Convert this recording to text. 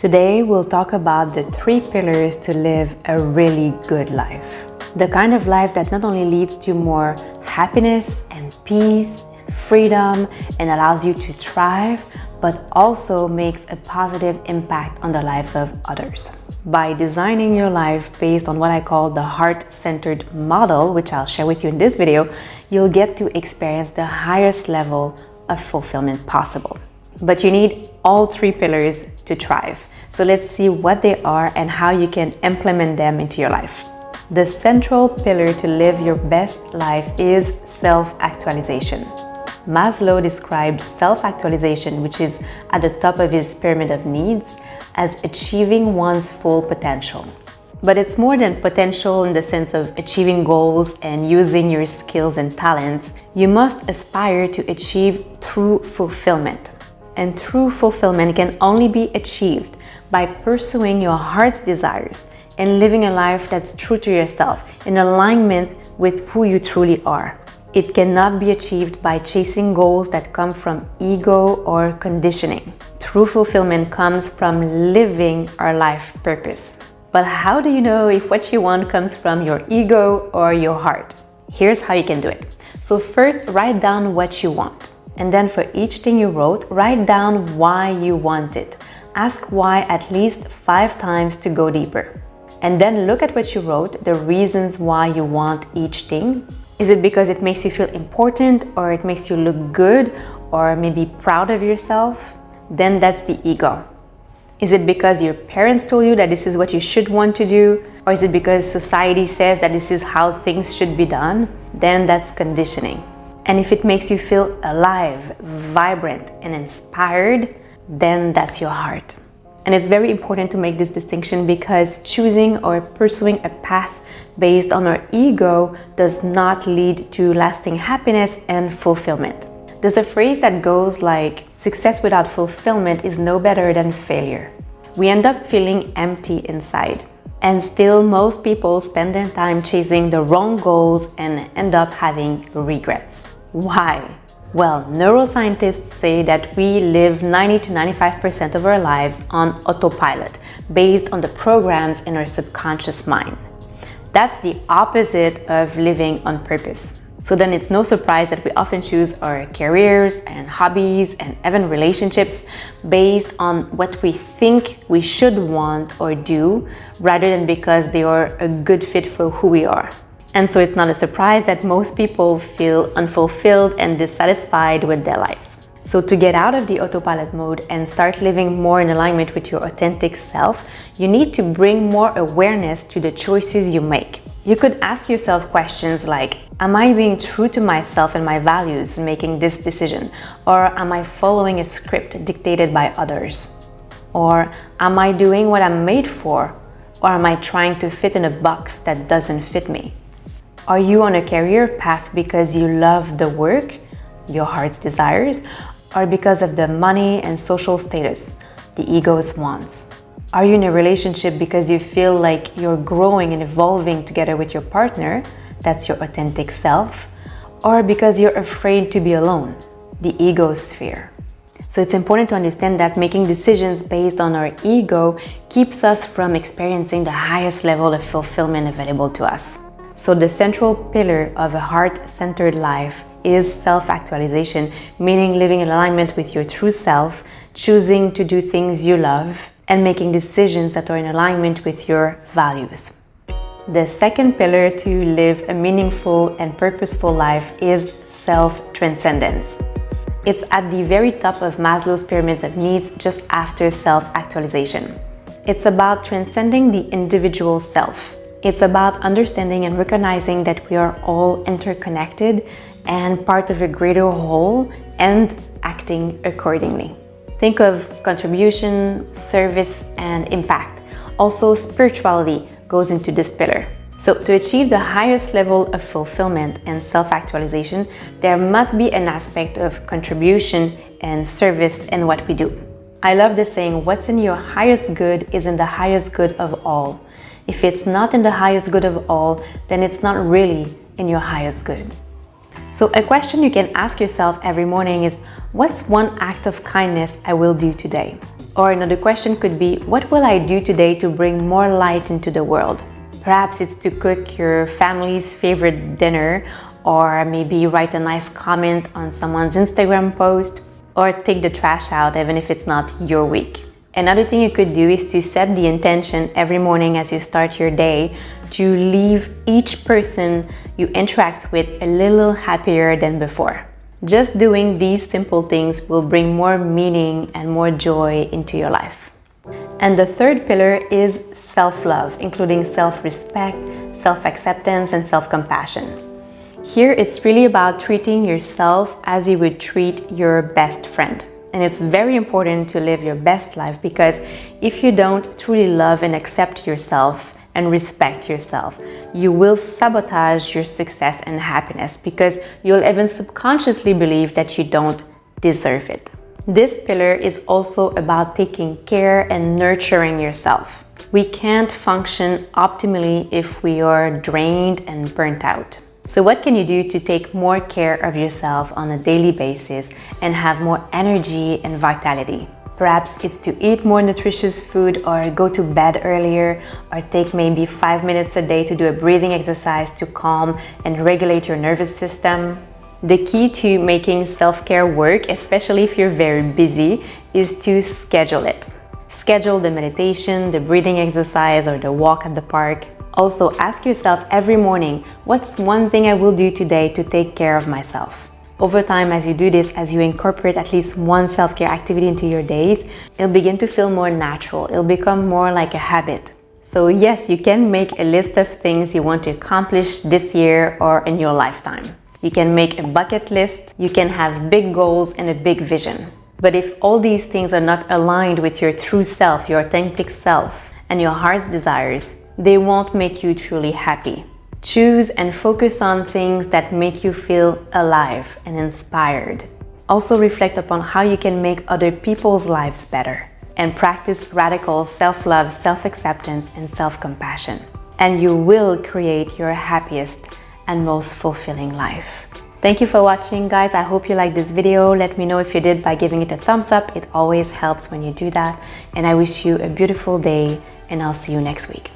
Today we'll talk about the 3 pillars to live a really good life. The kind of life that not only leads to more happiness and peace and freedom and allows you to thrive, but also makes a positive impact on the lives of others. By designing your life based on what I call the heart-centered model, which I'll share with you in this video, you'll get to experience the highest level of fulfillment possible. But you need all 3 pillars to thrive. So let's see what they are and how you can implement them into your life. The central pillar to live your best life is self-actualization. Maslow described self-actualization, which is at the top of his pyramid of needs, as achieving one's full potential. But it's more than potential in the sense of achieving goals and using your skills and talents. You must aspire to achieve true fulfillment. And true fulfillment can only be achieved by pursuing your heart's desires and living a life that's true to yourself, in alignment with who you truly are. It cannot be achieved by chasing goals that come from ego or conditioning. True fulfillment comes from living our life purpose. But how do you know if what you want comes from your ego or your heart? Here's how you can do it. So first, write down what you want. And then for each thing you wrote, write down why you want it. Ask why at least 5 times to go deeper. And then look at what you wrote, the reasons why you want each thing. Is it because it makes you feel important, or it makes you look good, or maybe proud of yourself? Then that's the ego. Is it because your parents told you that this is what you should want to do? Or is it because society says that this is how things should be done? Then that's conditioning. And if it makes you feel alive, vibrant, and inspired, then that's your heart. And it's very important to make this distinction, because choosing or pursuing a path based on our ego does not lead to lasting happiness and fulfillment. There's a phrase that goes like, success without fulfillment is no better than failure. We end up feeling empty inside. And still, most people spend their time chasing the wrong goals and end up having regrets. Why? Well, neuroscientists say that we live 90 to 95% of our lives on autopilot, based on the programs in our subconscious mind. That's the opposite of living on purpose. So then it's no surprise that we often choose our careers and hobbies and even relationships based on what we think we should want or do, rather than because they are a good fit for who we are. And so it's not a surprise that most people feel unfulfilled and dissatisfied with their lives. So to get out of the autopilot mode and start living more in alignment with your authentic self, you need to bring more awareness to the choices you make. You could ask yourself questions like, am I being true to myself and my values in making this decision? Or am I following a script dictated by others? Or am I doing what I'm made for? Or am I trying to fit in a box that doesn't fit me? Are you on a career path because you love the work, your heart's desires, or because of the money and social status, the ego's wants? Are you in a relationship because you feel like you're growing and evolving together with your partner, that's your authentic self, or because you're afraid to be alone, the ego sphere? So it's important to understand that making decisions based on our ego keeps us from experiencing the highest level of fulfillment available to us. So the central pillar of a heart-centered life is self-actualization, meaning living in alignment with your true self, choosing to do things you love, and making decisions that are in alignment with your values. The second pillar to live a meaningful and purposeful life is self-transcendence. It's at the very top of Maslow's pyramids of needs, just after self-actualization. It's about transcending the individual self. It's about understanding and recognizing that we are all interconnected and part of a greater whole, and acting accordingly. Think of contribution, service, and impact. Also, spirituality goes into this pillar. So to achieve the highest level of fulfillment and self-actualization, there must be an aspect of contribution and service in what we do. I love the saying, what's in your highest good is in the highest good of all. If it's not in the highest good of all, then it's not really in your highest good. So a question you can ask yourself every morning is, what's one act of kindness I will do today? Or another question could be, what will I do today to bring more light into the world? Perhaps it's to cook your family's favorite dinner, or maybe write a nice comment on someone's Instagram post, or take the trash out even if it's not your week. Another thing you could do is to set the intention every morning as you start your day to leave each person you interact with a little happier than before. Just doing these simple things will bring more meaning and more joy into your life. And the third pillar is self-love, including self-respect, self-acceptance, and self-compassion. Here, it's really about treating yourself as you would treat your best friend. And it's very important to live your best life, because if you don't truly love and accept yourself and respect yourself, you will sabotage your success and happiness, because you'll even subconsciously believe that you don't deserve it. This pillar is also about taking care and nurturing yourself. We can't function optimally if we are drained and burnt out. So what can you do to take more care of yourself on a daily basis and have more energy and vitality? Perhaps it's to eat more nutritious food, or go to bed earlier, or take maybe 5 minutes a day to do a breathing exercise to calm and regulate your nervous system. The key to making self-care work, especially if you're very busy, is to schedule it. Schedule the meditation, the breathing exercise, or the walk at the park. Also, ask yourself every morning, what's one thing I will do today to take care of myself? Over time, as you do this, as you incorporate at least one self-care activity into your days, it'll begin to feel more natural. It'll become more like a habit. So yes, you can make a list of things you want to accomplish this year or in your lifetime. You can make a bucket list. You can have big goals and a big vision. But if all these things are not aligned with your true self, your authentic self, and your heart's desires, they won't make you truly happy. Choose and focus on things that make you feel alive and inspired. Also reflect upon how you can make other people's lives better. And practice radical self-love, self-acceptance, and self-compassion. And you will create your happiest and most fulfilling life. Thank you for watching, guys. I hope you liked this video. Let me know if you did by giving it a thumbs up. It always helps when you do that. And I wish you a beautiful day, and I'll see you next week.